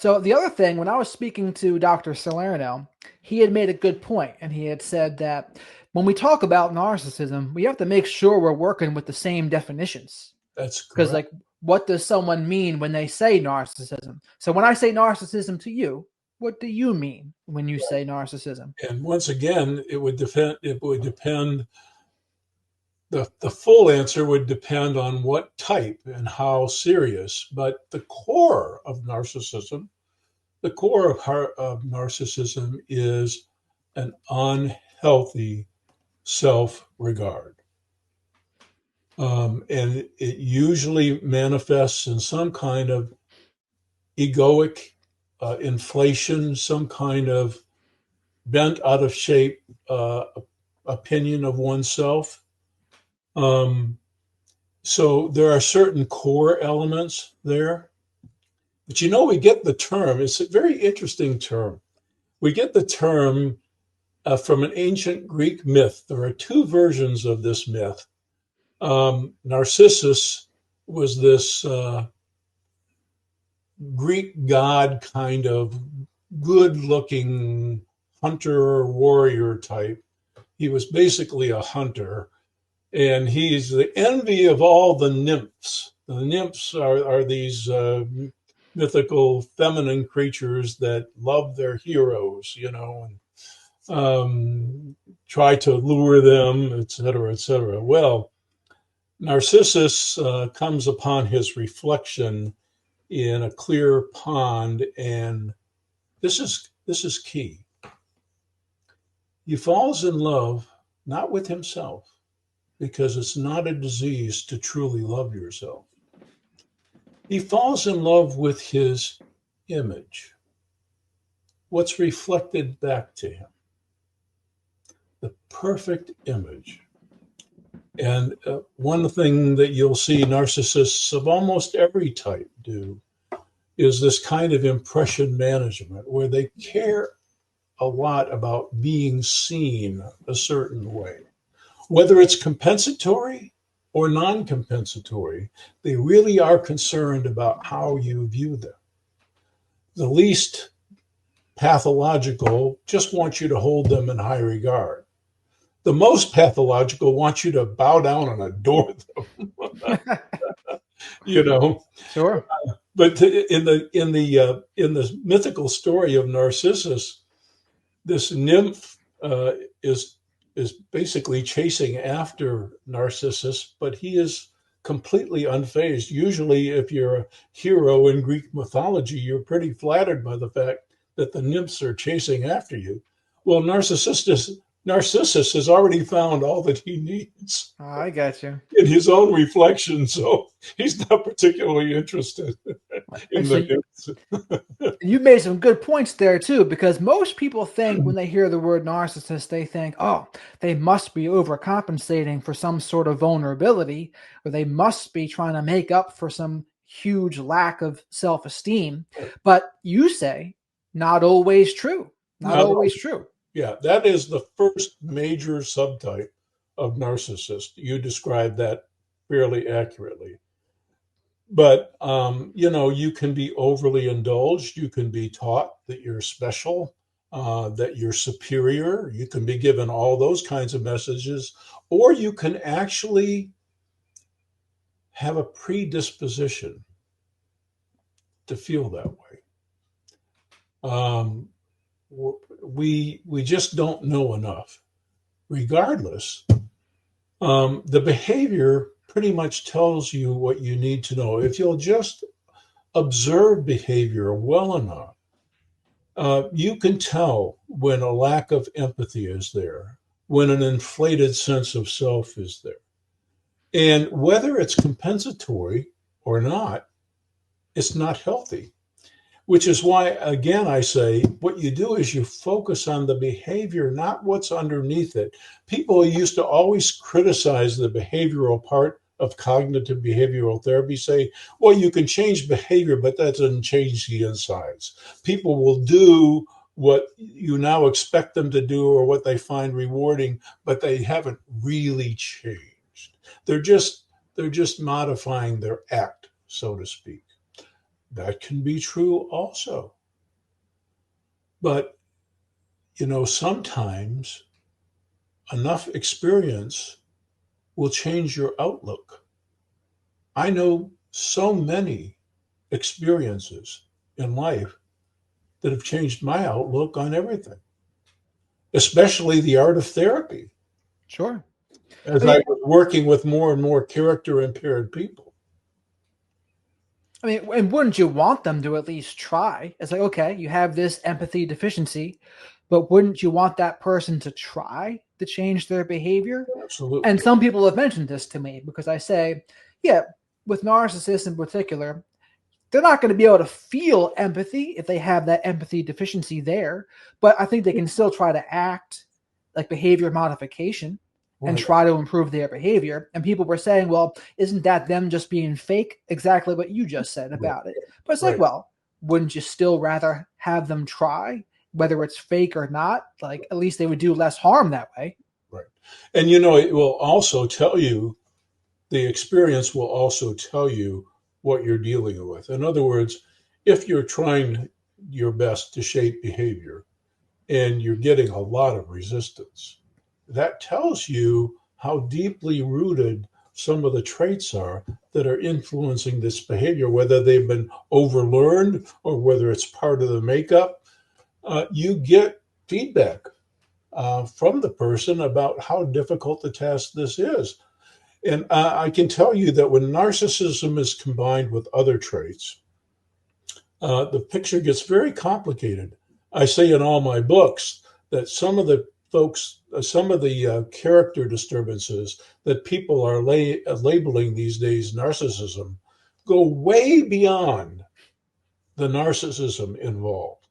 So the other thing, when I was speaking to Dr. Salerno, he had made a good point, and he had said that when we talk about narcissism, we have to make sure we're working with the same definitions. That's Because, correct. like, what does someone mean when they say narcissism? So when I say narcissism to you, what do you mean when you say narcissism? And once again, it would depend. It would depend. The full answer would depend on what type and how serious. But the core of narcissism, the core of narcissism is an unhealthy self-regard. And it usually manifests in some kind of egoic inflation, some kind of bent out of shape opinion of oneself. Um, so there are certain core elements there. But we get the term, it's a very interesting term. We get the term from an ancient Greek myth. There are two versions of this myth. Narcissus was this Greek god kind of good looking hunter warrior type. He was basically a hunter, and he's the envy of all the nymphs. The nymphs are these mythical feminine creatures that love their heroes, and try to lure them, et cetera, et cetera. Well, Narcissus comes upon his reflection in a clear pond, and this is key. He falls in love not with himself, because it's not a disease to truly love yourself. He falls in love with his image, what's reflected back to him, the perfect image. And one thing that you'll see narcissists of almost every type do is this kind of impression management where they care a lot about being seen a certain way. Whether it's compensatory or non-compensatory, they really are concerned about how you view them. The least pathological just want you to hold them in high regard. The most pathological want you to bow down and adore them. you know. Sure. But in the mythical story of Narcissus, this nymph is basically chasing after Narcissus, but he is completely unfazed. Usually, if you're a hero in Greek mythology, you're pretty flattered by the fact that the nymphs are chasing after you. Well, Narcissus has already found all that he needs Oh, I got you. in his own reflection, so he's not particularly interested And in so the nymphs. you made some good points there too, because most people think when they hear the word narcissist, they think, oh, they must be overcompensating for some sort of vulnerability, or they must be trying to make up for some huge lack of self-esteem. But you say, not always true. Not Now, always true. yeah, that is the first major subtype of narcissist. You described that fairly accurately. But you can be overly indulged. You can be taught that you're special, that you're superior. You can be given all those kinds of messages, or you can actually have a predisposition to feel that way. Um, we just don't know enough. Regardless, the behavior pretty much tells you what you need to know. If you'll just observe behavior well enough, you can tell when a lack of empathy is there, when an inflated sense of self is there. And whether it's compensatory or not, it's not healthy. Which is why, again, I say what you do is you focus on the behavior, not what's underneath it. People used to always criticize the behavioral part of cognitive behavioral therapy, say, well, you can change behavior, but that doesn't change the insides. People will do what you now expect them to do or what they find rewarding, but they haven't really changed. They're just modifying their act, so to speak. That can be true also. But, sometimes enough experience will change your outlook. I know so many experiences in life that have changed my outlook on everything, especially the art of therapy, Sure. as I mean, I was working with more and more character impaired people. and wouldn't you want them to at least try? It's like, okay, you have this empathy deficiency, but wouldn't you want that person to try to change their behavior? And Absolutely. some people have mentioned this to me because I say, yeah, with narcissists in particular, they're not going to be able to feel empathy if they have that empathy deficiency there, but I think they can still try to act like behavior modification and Right, try to improve their behavior. And people were saying, well, isn't that them just being fake? Exactly what you just said right, about it. But it's like, right, well, wouldn't you still rather have them try, whether it's fake or not? Like, at least they would do less harm that way. right. And it will also tell you, the experience will also tell you what you're dealing with. In other words, if you're trying your best to shape behavior and you're getting a lot of resistance, that tells you how deeply rooted some of the traits are that are influencing this behavior, whether they've been overlearned or whether it's part of the makeup. You get feedback from the person about how difficult the task this is. And I can tell you that when narcissism is combined with other traits, the picture gets very complicated. I say in all my books that some of the character disturbances that people are labeling these days narcissism go way beyond the narcissism involved.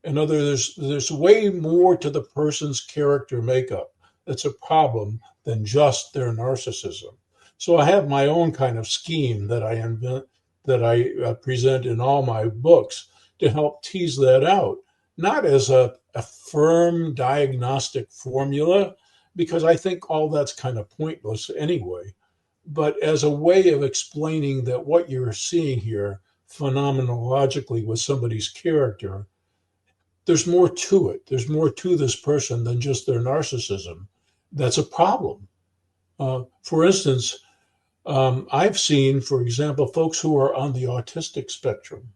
In other words, there's way more to the person's character makeup that's a problem than just their narcissism. So I have my own kind of scheme that I invent, that I present in all my books to help tease that out, not as a firm diagnostic formula, because I think all that's kind of pointless anyway, but as a way of explaining that what you're seeing here phenomenologically with somebody's character, there's more to it. There's more to this person than just their narcissism. That's a problem. For instance, I've seen, for example, folks who are on the autistic spectrum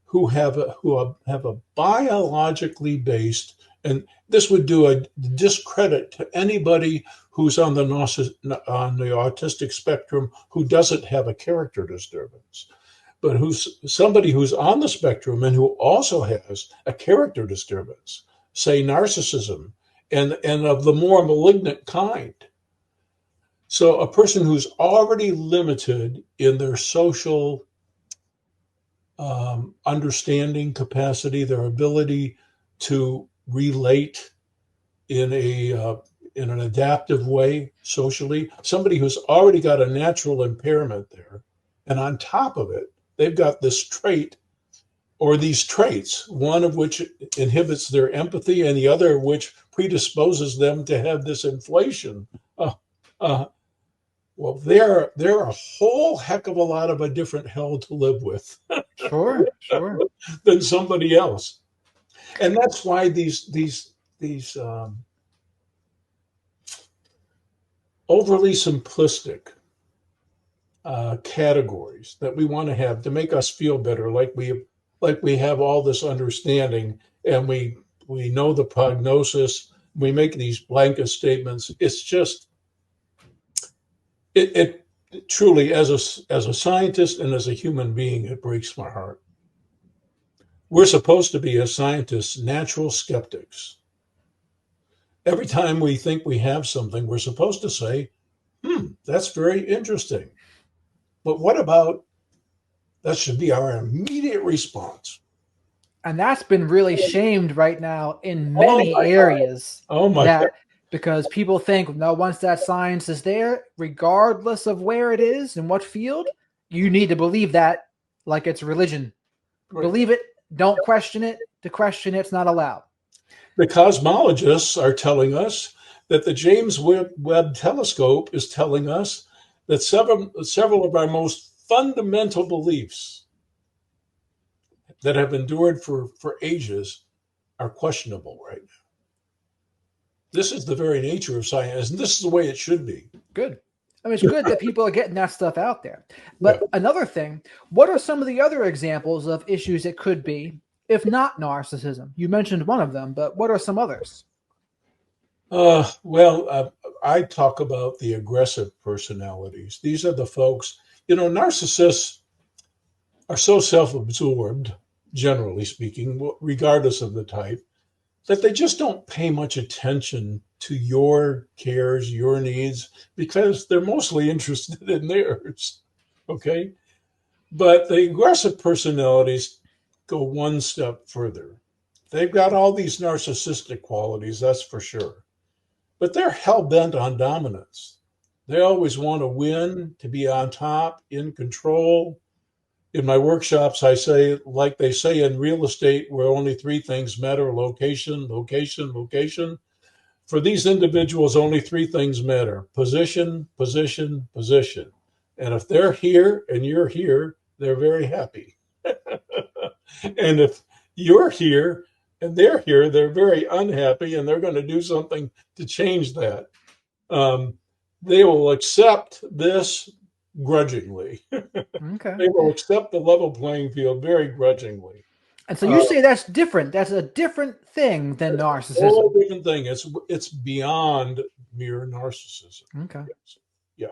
who have a biologically based, and this would do a discredit to anybody who's on the autistic spectrum who doesn't have a character disturbance, but who's somebody who's on the spectrum and who also has a character disturbance, say narcissism, and of the more malignant kind. So a person who's already limited in their social understanding capacity, their ability to relate in an adaptive way socially, somebody who's already got a natural impairment there, and on top of it, they've got this trait or these traits, one of which inhibits their empathy and the other of which predisposes them to have this inflation. Uh, uh, well, they're a whole heck of a lot of a different hell to live with Sure, sure. than somebody else, and that's why these overly simplistic categories that we want to have to make us feel better, like we have all this understanding and we know the prognosis. We make these blanket statements. It's just it truly, as a scientist and as a human being, it breaks my heart. We're supposed to be, as scientists, natural skeptics. Every time we think we have something, we're supposed to say, that's very interesting. But what about, that should be our immediate response. And that's been really shamed right now in Oh many my God. areas, Oh my God. that because people think, no, once that science is there, regardless of where it is and what field, you need to believe that like it's religion. Right. Believe it, don't question it. To question it's not allowed. The cosmologists are telling us that the James Webb Telescope is telling us that several of our most fundamental beliefs that have endured for ages are questionable right now. This is the very nature of science, and this is the way it should be. Good. I mean, it's good that people are getting that stuff out there. Yeah. But another thing, what are some of the other examples of issues it could be, if not narcissism? You mentioned one of them, but what are some others? I talk about the aggressive personalities. These are the folks, narcissists are so self absorbed, generally speaking, regardless of the type, that they just don't pay much attention to your cares, your needs, because they're mostly interested in theirs. Okay. But the aggressive personalities go one step further. They've got all these narcissistic qualities, that's for sure. But they're hell bent on dominance. They always want to win, to be on top, in control. In my workshops, I say, like they say in real estate, where only three things matter: location, location, location. For these individuals, only three things matter: position, position, position. And if they're here and you're here, they're very happy. And if you're here and they're here, they're very unhappy, and they're going to do something to change that. They will accept this grudgingly. Okay. They will accept the level playing field very grudgingly. And so you say that's different. That's a different thing than It's a narcissism. whole different thing. It's beyond mere narcissism. Okay. Yes. Yeah.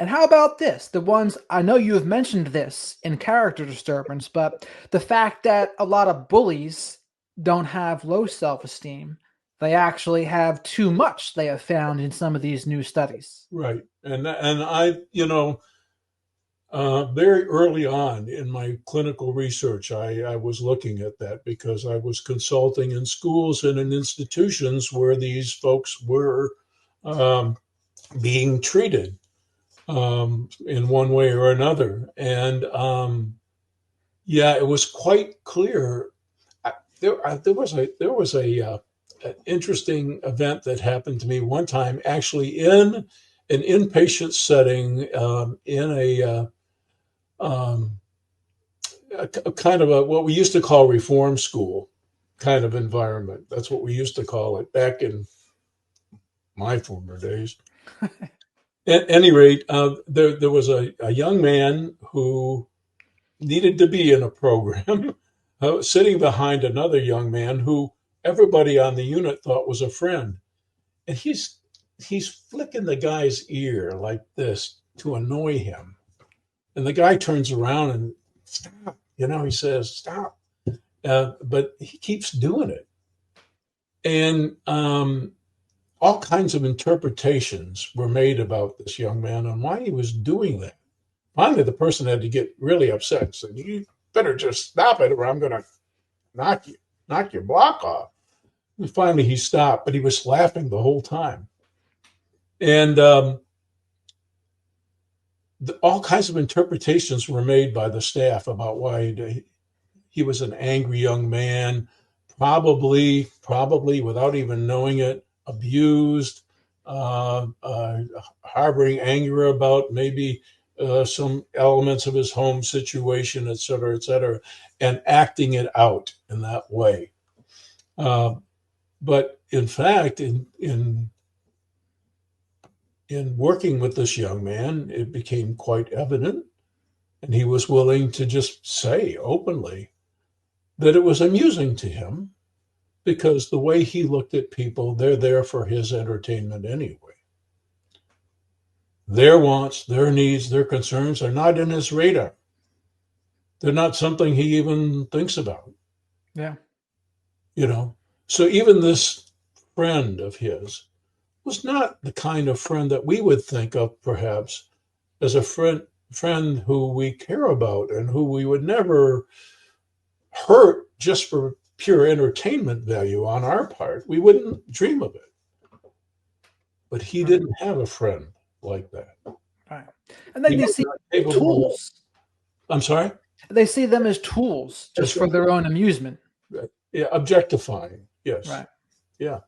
And how about this? The ones, I know you have mentioned this in character disturbance, but the fact that a lot of bullies don't have low self-esteem, they actually have too much, they have found in some of these new studies. Right. And I, very early on in my clinical research, I was looking at that because I was consulting in schools and in institutions where these folks were being treated in one way or another. And it was quite clear. There was a an interesting event that happened to me one time, actually in an inpatient setting, in a kind of what we used to call reform school kind of environment. That's what we used to call it back in my former days. At any rate, there was a young man who needed to be in a program, sitting behind another young man who everybody on the unit thought was a friend. And he's flicking the guy's ear like this to annoy him. And the guy turns around and stop, he says, stop. But he keeps doing it. And all kinds of interpretations were made about this young man and why he was doing that. Finally, the person had to get really upset and said, you better just stop it or I'm going to knock your block off. And finally, he stopped, but he was laughing the whole time. And all kinds of interpretations were made by the staff about why he was an angry young man, probably without even knowing it, abused, harboring anger about maybe some elements of his home situation, et cetera, and acting it out in that way. But in fact, in working with this young man, it became quite evident, and he was willing to just say openly that it was amusing to him because the way he looked at people, they're there for his entertainment anyway. Their wants, their needs, their concerns are not in his radar. They're not something he even thinks about. Yeah. So even this friend of his was not the kind of friend that we would think of perhaps as a friend who we care about and who we would never hurt just for pure entertainment value on our part. We wouldn't dream of it. But he didn't have a friend like that. Right. And then they see tools. I'm sorry? They see them as tools just for their own amusement. Yeah, objectifying. Yes. Right. Yeah.